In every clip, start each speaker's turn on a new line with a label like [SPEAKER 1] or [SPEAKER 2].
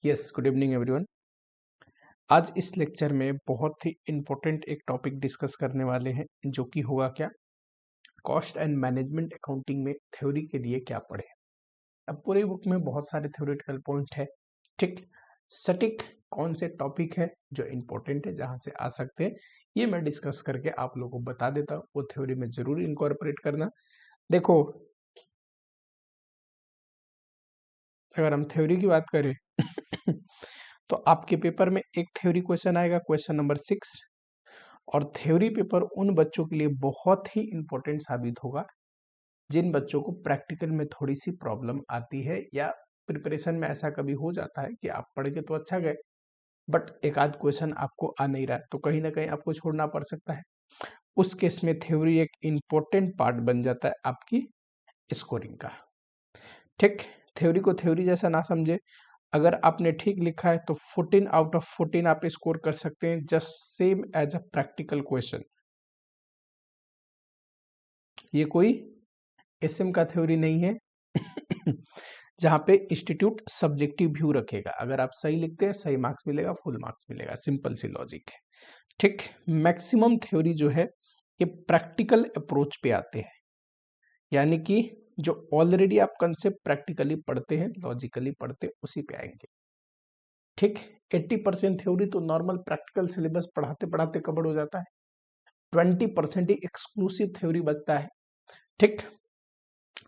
[SPEAKER 1] Yes, good evening everyone. आज इस lecture में बहुत ही इम्पोर्टेंट एक टॉपिक डिस्कस करने वाले हैं, जो कि होगा क्या, कॉस्ट एंड मैनेजमेंट अकाउंटिंग में थ्योरी के लिए क्या पढ़े। अब पूरे बुक में बहुत सारे थ्योरेटिकल पॉइंट है, ठीक। सटीक कौन से टॉपिक है जो इम्पोर्टेंट है, जहां से आ सकते हैं, ये मैं डिस्कस करके आप लोगों को बता देता हूँ। वो थ्योरी में जरूर इनकॉर्पोरेट करना। देखो, अगर हम थ्योरी की बात करें तो आपके पेपर में एक थ्योरी क्वेश्चन आएगा, क्वेश्चन नंबर 6। और थ्योरी पेपर उन बच्चों के लिए बहुत ही इंपॉर्टेंट साबित होगा जिन बच्चों को प्रैक्टिकल में थोड़ी सी प्रॉब्लम आती है, या प्रिपरेशन में ऐसा कभी हो जाता है कि आप पढ़ के तो अच्छा गए, बट एक आध क्वेश्चन आपको आ नहीं रहा है, तो कहीं ना कहीं आपको छोड़ना पड़ सकता है। उस केस में थ्योरी एक इम्पोर्टेंट पार्ट बन जाता है आपकी स्कोरिंग का, ठीक। थ्योरी को थ्योरी जैसा ना समझे। अगर आपने ठीक लिखा है तो 14 आउट ऑफ 14 आप स्कोर कर सकते हैं, just same as a practical question. ये कोई एसएम का थ्योरी नहीं है जहां पे इंस्टीट्यूट सब्जेक्टिव व्यू रखेगा। अगर आप सही लिखते हैं, सही मार्क्स मिलेगा, फुल मार्क्स मिलेगा, सिंपल सी लॉजिक है, ठीक। मैक्सिमम थ्योरी जो है ये प्रैक्टिकल अप्रोच पे आते हैं, यानी कि जो ऑलरेडी आप कंसेप्ट प्रैक्टिकली पढ़ते हैं, लॉजिकली पढ़ते हैं, उसी पे आएंगे, ठीक। 80% थ्योरी तो नॉर्मल प्रैक्टिकल सिलेबस पढ़ाते पढ़ाते कवर हो जाता है, 20% ही एक्सक्लूसिव थ्योरी बचता है, ठीक।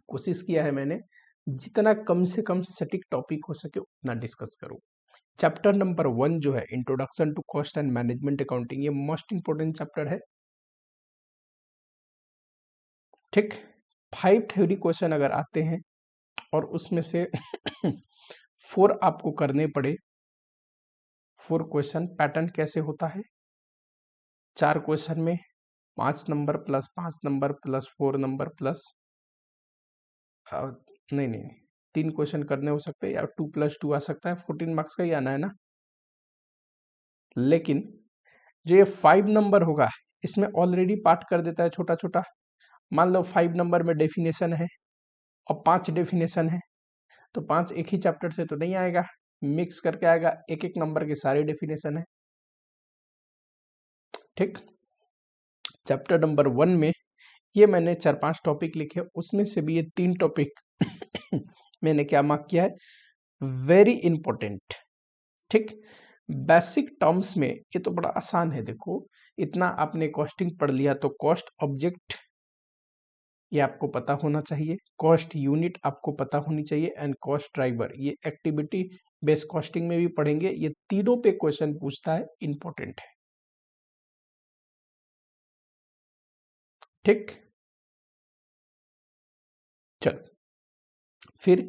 [SPEAKER 1] कोशिश किया है मैंने जितना कम से कम सटीक टॉपिक हो सके उतना डिस्कस करूं। चैप्टर नंबर 1 जो है introduction to cost and management accounting, ये मोस्ट इंपोर्टेंट चैप्टर है, ठीक। 5 थ्योरी क्वेश्चन अगर आते हैं और उसमें से 4 आपको करने पड़े, 4 क्वेश्चन पैटर्न कैसे होता है, 4 क्वेश्चन में 5 number plus 5 number plus 4 number plus नहीं नहीं 3 क्वेश्चन करने हो सकते हैं, या 2+2 आ सकता है, 14 मार्क्स का ही आना है ना। लेकिन जो ये 5 नंबर होगा, इसमें ऑलरेडी पार्ट कर देता है छोटा छोटा। मान लो 5 नंबर में डेफिनेशन है और 5 डेफिनेशन है, तो 5 एक ही चैप्टर से तो नहीं आएगा, मिक्स करके आएगा, एक एक नंबर के सारे डेफिनेशन है, ठीक। चैप्टर नंबर 1 में ये मैंने 4-5 टॉपिक लिखे, उसमें से भी ये 3 टॉपिक मैंने क्या मार्क किया है, वेरी इंपॉर्टेंट, ठीक। बेसिक टर्म्स में ये तो बड़ा आसान है। देखो, इतना आपने कॉस्टिंग पढ़ लिया तो कॉस्ट ऑब्जेक्ट ये आपको पता होना चाहिए, कॉस्ट यूनिट आपको पता होनी चाहिए, एंड कॉस्ट ड्राइवर ये एक्टिविटी बेस्ड कॉस्टिंग में भी पढ़ेंगे। ये तीनों पे क्वेश्चन पूछता है, इंपॉर्टेंट है, ठीक। चलो, फिर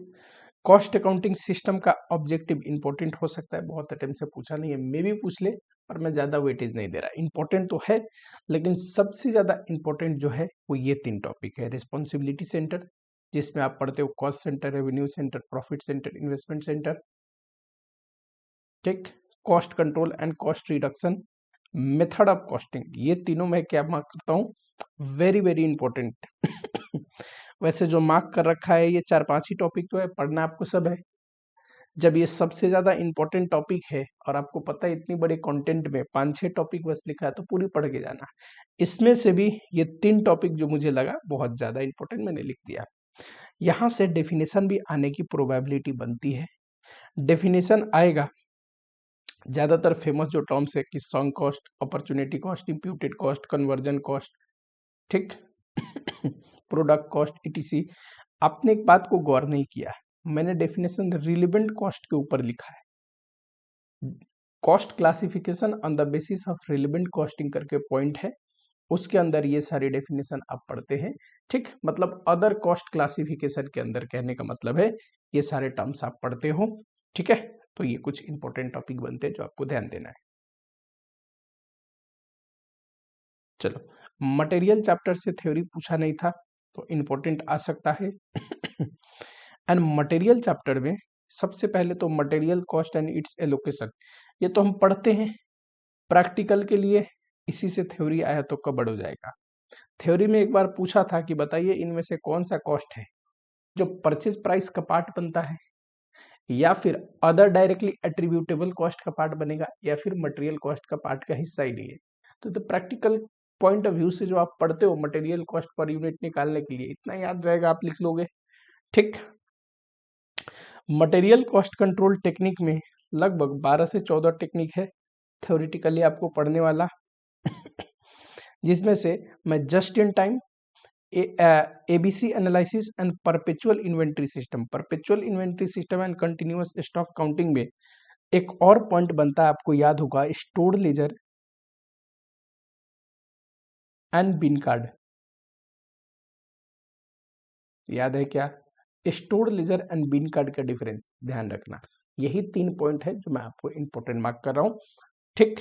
[SPEAKER 1] कॉस्ट अकाउंटिंग सिस्टम का ऑब्जेक्टिव इंपॉर्टेंट हो सकता है, बहुत अटेम्प्ट से पूछा नहीं है, मे भी पूछ ले, पर मैं ज्यादा वेटेज नहीं दे रहा। इंपॉर्टेंट तो है, लेकिन सबसे ज्यादा इंपॉर्टेंट जो है वो ये 3 टॉपिक है। रिस्पॉन्सिबिलिटी सेंटर, जिसमें आप पढ़ते हो cost centre, revenue centre, profit centre, investment centre, ठीक। Cost control and cost reduction, method of costing, ये तीनों मैं क्या मार्क करता हूँ, वेरी वेरी इंपॉर्टेंट वैसे जो मार्क कर रखा है ये 4-5 ही टॉपिक तो है, पढ़ना आपको सब है। जब ये सबसे ज्यादा इंपॉर्टेंट टॉपिक है और आपको पता है इतनी बड़े कंटेंट में 5-6 टॉपिक बस लिखा है, तो पूरी पढ़ के जाना। इसमें से भी ये 3 टॉपिक जो मुझे लगा बहुत ज्यादा इंपॉर्टेंट, मैंने लिख दिया। यहाँ से डेफिनेशन भी आने की प्रोबेबिलिटी बनती है, डेफिनेशन आएगा। ज्यादातर फेमस जो टर्म्स है कि song cost, opportunity cost, imputed cost, conversion cost, ठीक प्रोडक्ट कॉस्ट, ईटीसी। आपने एक बात को गौर नहीं किया, मैंने डेफिनेशन रिलेवेंट कॉस्ट के ऊपर लिखा है। Cost classification on the basis of relevant costing करके पॉइंट है, उसके अंदर ये सारी डेफिनेशन आप पढ़ते हैं, ठीक। मतलब अदर कॉस्ट क्लासिफिकेशन के अंदर कहने का मतलब है ये सारे टर्म्स आप पढ़ते हो, ठीक है। तो ये कुछ इंपॉर्टेंट टॉपिक बनते हैं जो आपको ध्यान देना है। चलो, मटेरियल चैप्टर से थ्योरी पूछा नहीं था, तो इंपॉर्टेंट आ सकता है एंड मटेरियल चैप्टर में सबसे पहले तो material cost and it's allocation, ये तो हम पढ़ते हैं प्रैक्टिकल के लिए, इसी से थ्योरी आया तो कवर हो जाएगा। थ्योरी में एक बार पूछा था कि बताइए इनमें से कौन सा कॉस्ट है जो परचेज प्राइस का पार्ट बनता है, या फिर अदर डायरेक्टली एट्रीब्यूटेबल कॉस्ट का पार्ट बनेगा, या फिर मटेरियल कॉस्ट का पार्ट का हिस्सा ही नहीं है। तो प्रैक्टिकल पॉइंट ऑफ व्यू से जो आप पढ़ते हो मटेरियल कॉस्ट पर यूनिट निकालने के लिए इतना याद रहेगा, आप लिख लोगे। ठीक, मटेरियल कॉस्ट कंट्रोल टेक्निक में लगभग 12 से 14 टेक्निक है थ्योरेटिकली आपको पढ़ने वाला, जिसमें से मैं just in time, ABC analysis and perpetual inventory system and continuous stock counting में एक और पॉइंट बनता है, आपको याद होगा, stored ledger and bin card. याद है क्या? Stored ledger and bin card का डिफरेंस ध्यान रखना। यही 3 पॉइंट है जो मैं आपको इंपॉर्टेंट मार्क कर रहा हूं। ठीक,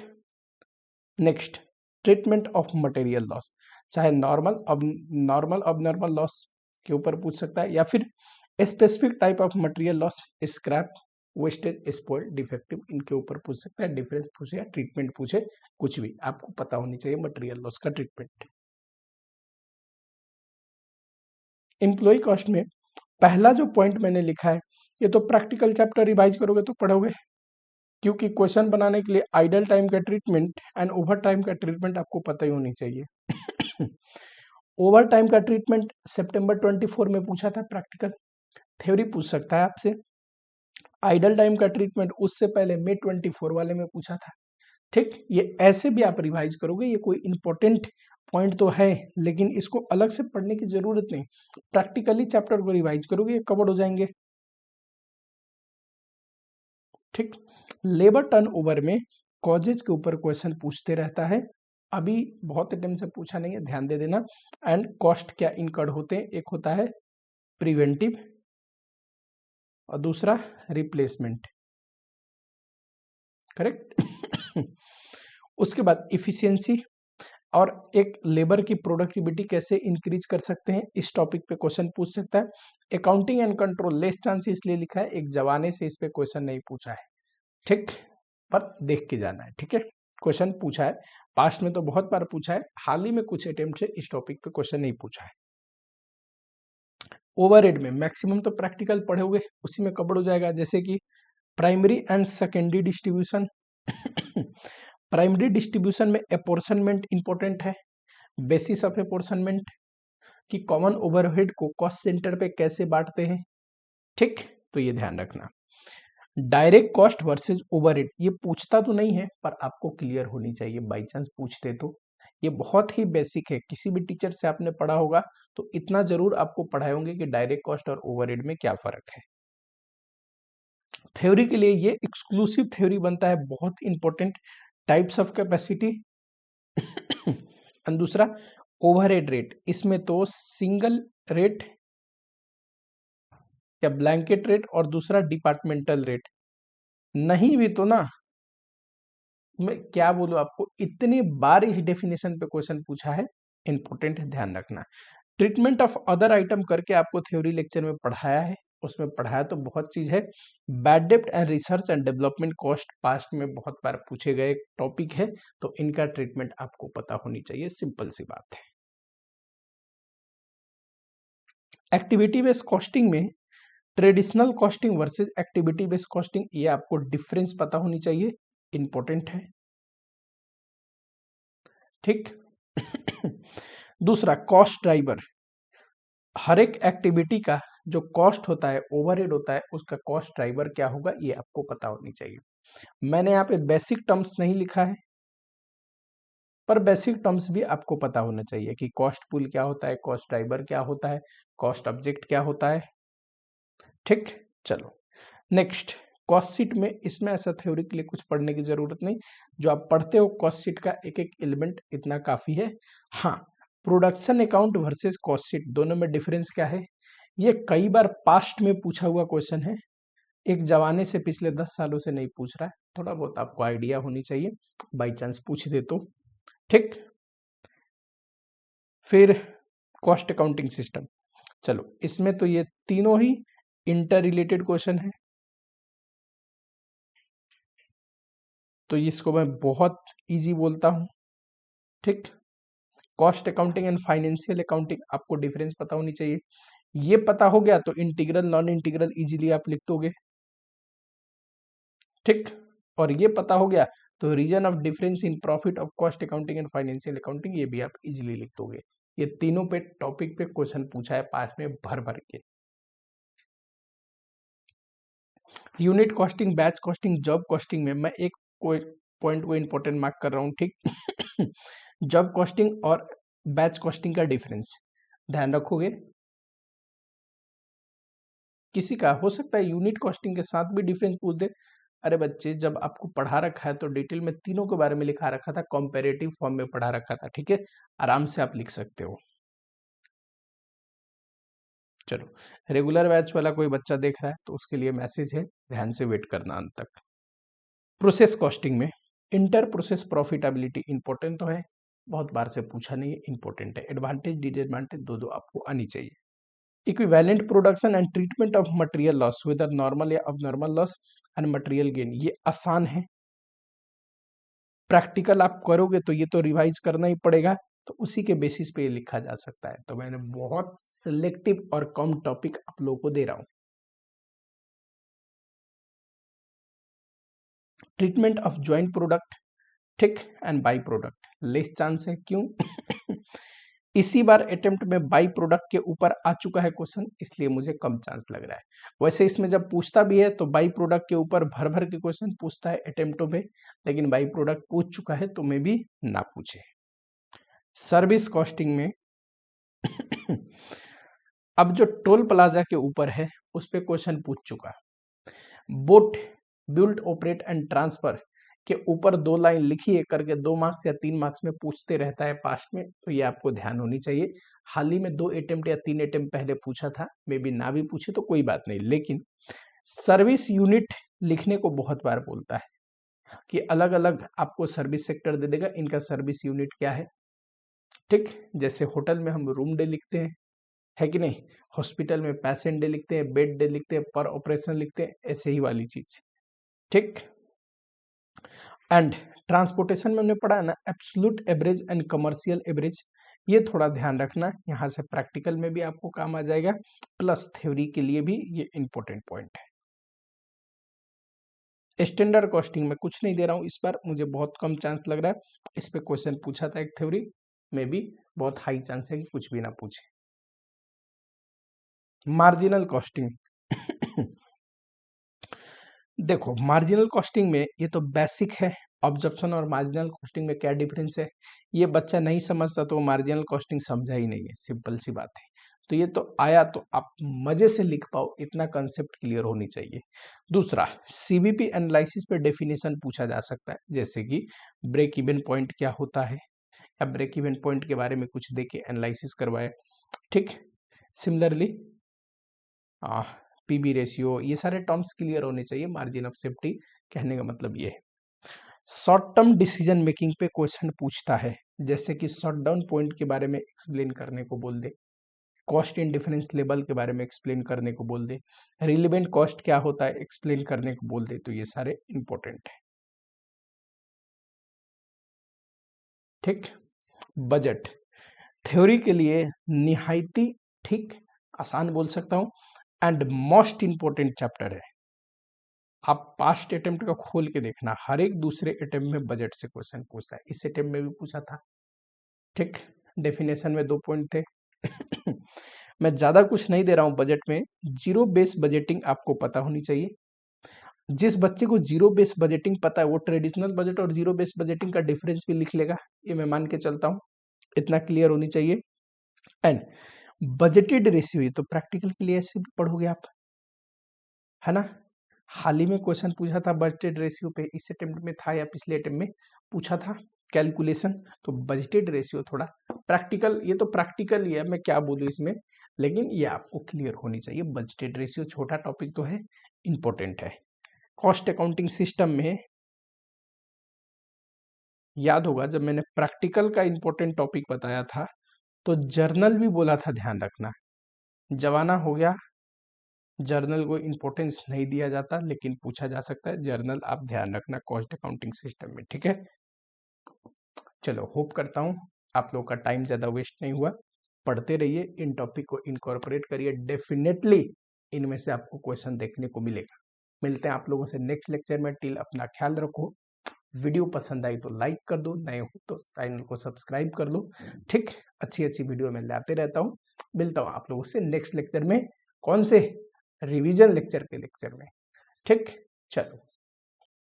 [SPEAKER 1] next, treatment of material loss, चाहे नॉर्मल अब नॉर्मल लॉस के ऊपर पूछ सकता है, या फिर specific type of material loss, scrap, wastage, spoil, defective, इनके ऊपर पूछ सकता है। डिफरेंस पूछे या ट्रीटमेंट पूछे, कुछ भी आपको पता होनी चाहिए मटेरियल लॉस का ट्रीटमेंट। एम्प्लॉय कॉस्ट में पहला जो पॉइंट मैंने लिखा है, ये तो प्रैक्टिकल चैप्टर रिवाइज करोगे तो पढ़ोगे, क्योंकि क्वेश्चन बनाने के लिए आइडल टाइम का ट्रीटमेंट एंड ओवर टाइम का ट्रीटमेंट आपको पता ही होनी चाहिए। ओवर टाइम का ट्रीटमेंट सितंबर 24 में पूछा था प्रैक्टिकल, थ्योरी पूछ सकता है आपसे। आइडल टाइम का ट्रीटमेंट उससे पहले मई 24 वाले में पूछा था। ठीक, ये ऐसे भी आप रिवाइज करोगे, ये कोई इंपॉर्टेंट पॉइंट तो है, लेकिन इसको अलग से पढ़ने की जरूरत नहीं, प्रैक्टिकली चैप्टर को रिवाइज करोगे ये कवर हो जाएंगे। ठीक, लेबर टर्नओवर में कॉजेज के ऊपर क्वेश्चन पूछते रहता है, अभी बहुत टाइम से पूछा नहीं है, ध्यान दे देना। एंड कॉस्ट क्या इनकर्ड होते हैं, एक होता है प्रिवेंटिव और दूसरा रिप्लेसमेंट, करेक्ट। उसके बाद इफिशियंसी और एक लेबर की प्रोडक्टिविटी कैसे इंक्रीज कर सकते हैं, इस टॉपिक पे क्वेश्चन पूछ सकता है। Accounting and control less chance इसलिए लिखा है, एक जमाने से इस पे क्वेश्चन नहीं पूछा है, ठीक, पर देख के जाना है। ठीक है, क्वेश्चन पूछा है, पास्ट में तो बहुत बार पूछा है, हाल ही में कुछ अटेम्प्ट से इस टॉपिक पे क्वेश्चन नहीं पूछा है। ओवरहेड में मैक्सिमम तो प्रैक्टिकल पढ़े हुए उसी में कवर हो जाएगा, जैसे कि primary and secondary distribution. Primary distribution में अपोर्शनमेंट इंपॉर्टेंट है, बेसिस ऑफ अपोर्शनमेंट, कि कॉमन ओवरहेड को कॉस्ट सेंटर पे कैसे बांटते हैं। ठीक, तो ये ध्यान रखना। डायरेक्ट कॉस्ट वर्सेज ओवरहेड, ये पूछता तो नहीं है पर आपको क्लियर होनी चाहिए, बाई चांस पूछते तो। ये बहुत ही बेसिक है, किसी भी टीचर से आपने पढ़ा होगा तो इतना जरूर आपको पढ़ाए होंगे कि डायरेक्ट कॉस्ट और ओवरहेड में क्या फर्क है। थ्योरी के लिए ये एक्सक्लूसिव थ्योरी बनता है, बहुत इंपॉर्टेंट, टाइप्स ऑफ कैपेसिटी। और दूसरा ओवरहेड रेट, इसमें तो सिंगल रेट या ब्लैंकेट रेट और दूसरा डिपार्टमेंटल रेट, नहीं भी तो ना, मैं क्या बोलूं आपको, इतनी बार इस डेफिनेशन पे क्वेश्चन पूछा है, इंपॉर्टेंट है, ध्यान रखना। ट्रीटमेंट ऑफ अदर आइटम करके आपको थ्योरी लेक्चर में पढ़ाया है, उसमें पढ़ाया तो बहुत चीज है। बैड डेप्ट and research and development cost past में बहुत बार पूछे गए टॉपिक है, तो इनका ट्रीटमेंट आपको पता होनी चाहिए, सिंपल सी बात है। एक्टिविटी बेस्ड कॉस्टिंग में traditional costing versus activity based costing, ये आपको डिफरेंस पता होनी चाहिए, इंपॉर्टेंट है। ठीक। दूसरा कॉस्ट ड्राइवर, हर एक एक्टिविटी का जो कॉस्ट होता है, ओवरहेड होता है, उसका कॉस्ट ड्राइवर क्या होगा ये आपको पता होनी चाहिए। मैंने यहाँ पे बेसिक टर्म्स नहीं लिखा है, पर बेसिक टर्म्स भी आपको पता होना चाहिए कि कॉस्ट पूल क्या होता है, कॉस्ट ड्राइवर क्या होता है, कॉस्ट ऑब्जेक्ट क्या होता है। ठीक, चलो नेक्स्ट, कॉस्ट शीट में, इसमें ऐसा थ्योरी के लिए कुछ पढ़ने की जरूरत नहीं, जो आप पढ़ते हो कॉस्ट शीट का एक एक एलिमेंट इतना काफी है। हाँ, production account versus cost sheet, दोनों में डिफरेंस क्या है, ये कई बार पास्ट में पूछा हुआ क्वेश्चन है, एक जमाने से पिछले 10 सालों से नहीं पूछ रहा है, थोड़ा बहुत आपको आइडिया होनी चाहिए, बाई चांस पूछ दे तो। ठीक, फिर कॉस्ट अकाउंटिंग सिस्टम, चलो इसमें तो ये तीनों ही इंटर रिलेटेड क्वेश्चन है, तो इसको मैं बहुत इजी बोलता हूं। ठीक, cost accounting and financial accounting, आपको डिफरेंस पता होनी चाहिए, ये पता हो गया तो इंटीग्रल नॉन इंटीग्रल इजीली आप लिख दोगे। ठीक, और ये पता हो गया तो reason of difference in profit of cost accounting and financial accounting ये भी आप इजीली लिख दोगे। ये तीनों पे टॉपिक पे क्वेश्चन पूछा है पास में भर भर के। Unit costing, batch costing, job costing में मैं एक कोई पॉइंट को इंपॉर्टेंट मार्क कर रहा हूँ, ठीक। जॉब कॉस्टिंग और बैच कॉस्टिंग का डिफरेंस ध्यान रखोगे। किसी का हो सकता है यूनिट कॉस्टिंग के साथ भी डिफरेंस पूछ दे। अरे बच्चे, जब आपको पढ़ा रखा है तो डिटेल में तीनों के बारे में लिखा रखा था, कॉम्पेरेटिव फॉर्म में पढ़ा रखा था, ठीक है, आराम से आप लिख सकते हो। चलो, रेगुलर बैच वाला कोई बच्चा देख रहा है तो उसके लिए मैसेज है, ध्यान से वेट करना अंत तक। प्रोसेस कॉस्टिंग में इंटर प्रोसेस प्रॉफिटेबिलिटी इंपॉर्टेंट तो है, बहुत बार से पूछा नहीं है, इंपॉर्टेंट है। एडवांटेज डिसएडवांटेज दो दो आपको आनी चाहिए। Equivalent production and treatment of material loss whether normal या abnormal loss and material gain, ये आसान है। प्रैक्टिकल आप करोगे तो ये तो रिवाइज करना ही पड़ेगा, तो उसी के बेसिस पे ये लिखा जा सकता है। तो मैंने बहुत सिलेक्टिव और कम टॉपिक आप लोगों को दे रहा हूं। ट्रीटमेंट ऑफ ज्वाइंट प्रोडक्ट, ठीक, and by product less chance है, क्यों? इसी बार अटेम्प्ट में बाई प्रोडक्ट के ऊपर आ चुका है क्वेश्चन, इसलिए मुझे कम चांस लग रहा है। वैसे इसमें जब पूछता भी है तो बाई प्रोडक्ट के ऊपर भर भर के क्वेश्चन पूछता है अटेम्प्टों में, लेकिन बाई प्रोडक्ट पूछ चुका है तो मे भी ना पूछे। सर्विस कॉस्टिंग में अब जो टोल प्लाजा के ऊपर है उस पे क्वेश्चन पूछ चुका। Boat build operate and transfer के ऊपर 2 लाइन लिखिए करके 2 मार्क्स या 3 मार्क्स में पूछते रहता है पास्ट में, तो ये आपको ध्यान होनी चाहिए। हाल ही में 2 अटेम्प्ट या 3 अटेम्प्ट पहले पूछा था, मे बी ना भी पूछे तो कोई बात नहीं, लेकिन सर्विस यूनिट लिखने को बहुत बार बोलता है कि अलग अलग आपको सर्विस सेक्टर दे देगा, इनका सर्विस यूनिट क्या है, ठीक। जैसे होटल में हम रूम डे लिखते हैं, है कि नहीं, हॉस्पिटल में पेशेंट डे लिखते हैं, बेड डे लिखते हैं, पर ऑपरेशन लिखते हैं, ऐसे ही वाली चीज, ठीक। एंड ट्रांसपोर्टेशन में हमने पढ़ा है ना, absolute average and commercial average, ये थोड़ा ध्यान रखना, यहाँ से प्रैक्टिकल में भी आपको काम आ जाएगा, प्लस थ्योरी के लिए भी ये इंपॉर्टेंट पॉइंट है। स्टैंडर्ड कॉस्टिंग में कुछ नहीं दे रहा हूँ इस बार, मुझे बहुत कम चांस लग रहा है। इस पे क्वेश्चन पूछा था एक थ्योरी में भी, बहुत हाई चांस है कि कुछ भी ना पूछे। मार्जिनल कॉस्टिंग देखो, मार्जिनल कॉस्टिंग में ये तो बेसिक है, ऑब्जर्प्शन और मार्जिनल कॉस्टिंग में क्या डिफरेंस है, ये बच्चा नहीं समझता तो मार्जिनल कॉस्टिंग समझा ही नहीं है, सिंपल सी बात है। तो ये तो आया तो आप मजे से लिख पाओ, इतना कंसेप्ट क्लियर होनी चाहिए। दूसरा, सीबीपी एनालिसिस पे डेफिनेशन पूछा जा सकता है, जैसे कि ब्रेक इवन पॉइंट क्या होता है, या ब्रेक इवन पॉइंट के बारे में कुछ दे के एनालिसिस करवाए, ठीक। सिमिलरली पीबी रेशियो, ये सारे टर्म्स क्लियर होने चाहिए। मार्जिन ऑफ सेफ्टी कहने का मतलब ये है। शॉर्ट टर्म डिसीजन मेकिंग पे क्वेश्चन पूछता है, जैसे कि शॉट डाउन पॉइंट के बारे में एक्सप्लेन करने को बोल दे, कॉस्ट इन डिफरेंस लेवल के बारे में एक्सप्लेन करने को बोल दे, रिलेवेंट कॉस्ट क्या होता है एक्सप्लेन करने को बोल दे, तो ये सारे इंपॉर्टेंट है, ठीक। बजट थ्योरी के लिए निहायती, ठीक, आसान बोल सकता हूं, एंड मोस्ट इंपॉर्टेंट चैप्टर है। आप पास्ट अटेम्प्ट का खोल के देखना, हर एक दूसरे अटेम्प्ट में बजट से क्वेश्चन पूछता है, इस अटेम्प्ट में भी पूछा था, ठीक। डेफिनेशन में 2 पॉइंट थे। मैं ज्यादा कुछ नहीं दे रहा हूं बजट में। जीरो बेस बजटिंग आपको पता होनी चाहिए। जिस बच्चे को जीरो बेस बजटिंग पता है वो ट्रेडिशनल बजट और जीरो बेस बजटिंग का डिफरेंस भी लिख लेगा, ये मैं मान के चलता हूं, इतना क्लियर होनी चाहिए। एंड बजटेड रेशियो, ये तो प्रैक्टिकल के लिए ऐसे भी पढ़ोगे आप, है ना। हाल ही में क्वेश्चन पूछा था बजटेड रेशियो पे, इस अटेम्प्ट में था या पिछले अटेम्प्ट में पूछा था कैलकुलेशन। तो बजटेड रेशियो थोड़ा प्रैक्टिकल, ये तो प्रैक्टिकल ही है, मैं क्या बोलूँ इसमें, लेकिन ये आपको क्लियर होनी चाहिए। बजटेड रेशियो छोटा टॉपिक तो है, इंपॉर्टेंट है। कॉस्ट अकाउंटिंग सिस्टम में याद होगा जब मैंने प्रैक्टिकल का इंपॉर्टेंट टॉपिक बताया था तो जर्नल भी बोला था, ध्यान रखना। जमाना हो गया, जर्नल को इंपॉर्टेंस नहीं दिया जाता, लेकिन पूछा जा सकता है जर्नल, आप ध्यान रखना कॉस्ट अकाउंटिंग सिस्टम में, ठीक है। चलो, होप करता हूँ आप लोग का टाइम ज़्यादा वेस्ट नहीं हुआ। पढ़ते रहिए, इन टॉपिक को इनकॉर्पोरेट करिए, डेफिनेटली इनमें से आपको क्वेश्चन देखने को मिलेगा। मिलते हैं आप लोगों से नेक्स्ट लेक्चर में। टिल अपना ख्याल रखो। वीडियो पसंद आई तो लाइक कर दो, नए हो तो चैनल को सब्सक्राइब कर लो। ठीक, अच्छी अच्छी वीडियो मैं लाते रहता हूँ। मिलता हूँ आप लोगों से नेक्स्ट लेक्चर में, कौन से, रिवीजन लेक्चर के लेक्चर में। ठीक, चलो।